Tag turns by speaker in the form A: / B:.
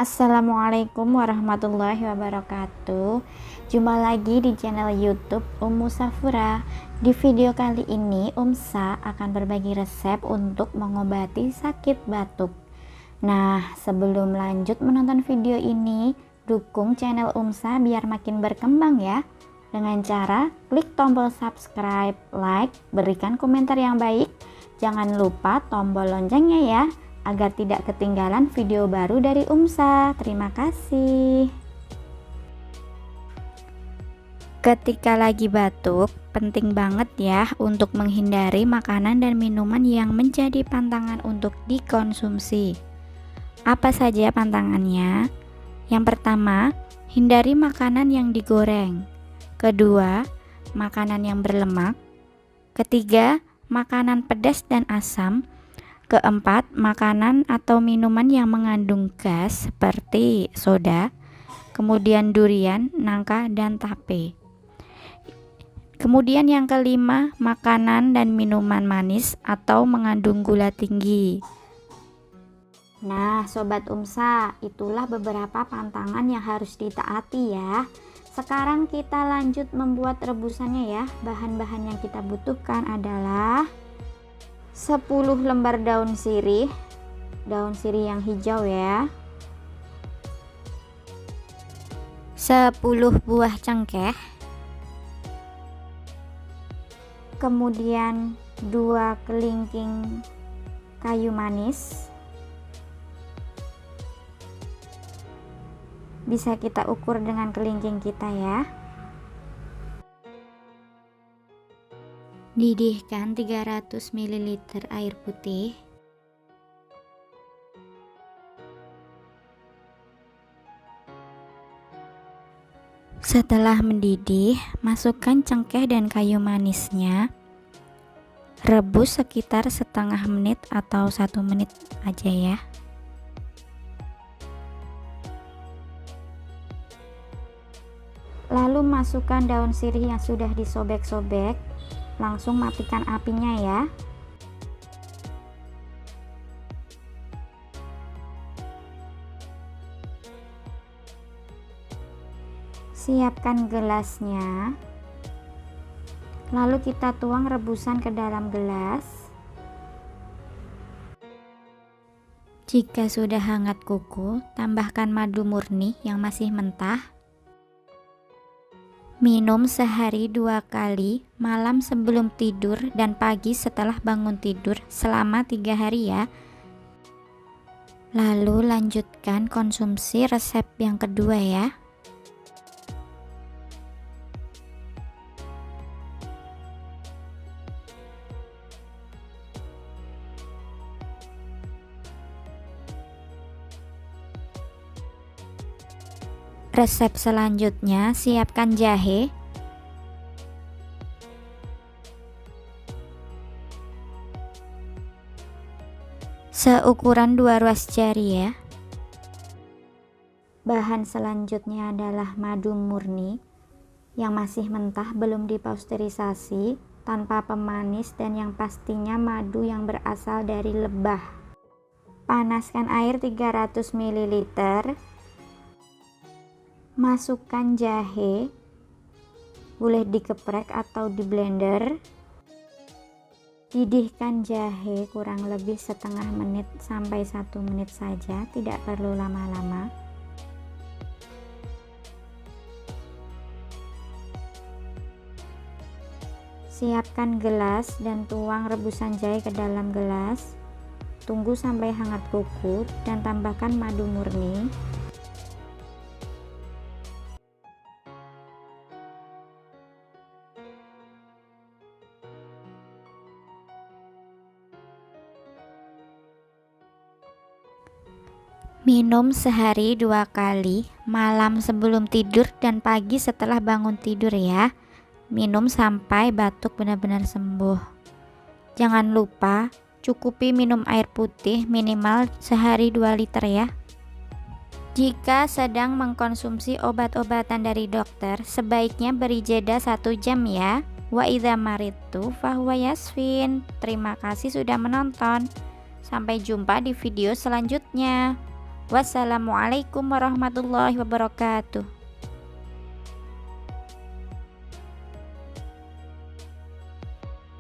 A: Assalamualaikum warahmatullahi wabarakatuh. Jumpa lagi di channel YouTube Safura. Di video kali ini Sa akan berbagi resep untuk mengobati sakit batuk. Nah, sebelum lanjut menonton video ini, dukung channel Sa biar makin berkembang ya. Dengan cara klik tombol subscribe, like, berikan komentar yang baik. Jangan lupa tombol loncengnya ya, agar tidak ketinggalan video baru dari Sa. Terima kasih. Ketika lagi batuk, penting banget ya untuk menghindari makanan dan minuman yang menjadi pantangan untuk dikonsumsi. Apa saja pantangannya? Yang pertama, hindari makanan yang digoreng. Kedua, makanan yang berlemak. Ketiga, makanan pedas dan asam. Keempat, makanan atau minuman yang mengandung gas seperti soda, kemudian durian, nangka, dan tape. Kemudian yang kelima, makanan dan minuman manis atau mengandung gula tinggi. Nah, Sobat Sa, itulah beberapa pantangan yang harus ditaati ya. Sekarang kita lanjut membuat rebusannya ya. Bahan-bahan yang kita butuhkan adalah 10 lembar daun sirih yang hijau ya, 10 buah cengkeh, kemudian 2 kelingking kayu manis. Bisa kita ukur dengan kelingking kita ya. Didihkan 300 ml air putih. Setelah mendidih, masukkan cengkeh dan kayu manisnya. Rebus sekitar setengah menit atau 1 menit aja ya. Lalu masukkan daun sirih yang sudah disobek-sobek. Langsung matikan apinya ya. Siapkan gelasnya. Lalu kita tuang rebusan ke dalam gelas. Jika sudah hangat kuku, tambahkan madu murni yang masih mentah. Minum sehari 2 kali, malam sebelum tidur dan pagi setelah bangun tidur selama 3 hari ya. Lalu lanjutkan konsumsi resep yang kedua ya. Resep selanjutnya, siapkan jahe. Seukuran 2 ruas jari ya. Bahan selanjutnya adalah madu murni yang masih mentah, belum dipasteurisasi, tanpa pemanis, dan yang pastinya madu yang berasal dari lebah. Panaskan air 300 ml. Masukkan jahe, boleh dikeprek atau di blender. Didihkan jahe kurang lebih setengah menit sampai 1 menit saja, tidak perlu lama-lama. Siapkan gelas dan tuang rebusan jahe ke dalam gelas. Tunggu sampai hangat kuku dan tambahkan madu murni. Minum sehari 2 kali, malam sebelum tidur dan pagi setelah bangun tidur ya. Minum sampai batuk benar-benar sembuh. Jangan lupa cukupi minum air putih minimal sehari 2 liter ya. Jika sedang mengkonsumsi obat-obatan dari dokter, sebaiknya beri jeda 1 jam ya. Wa idza maridtu fahuwa yasfin. Terima kasih sudah menonton. Sampai jumpa di video selanjutnya. Wassalamualaikum warahmatullahi wabarakatuh.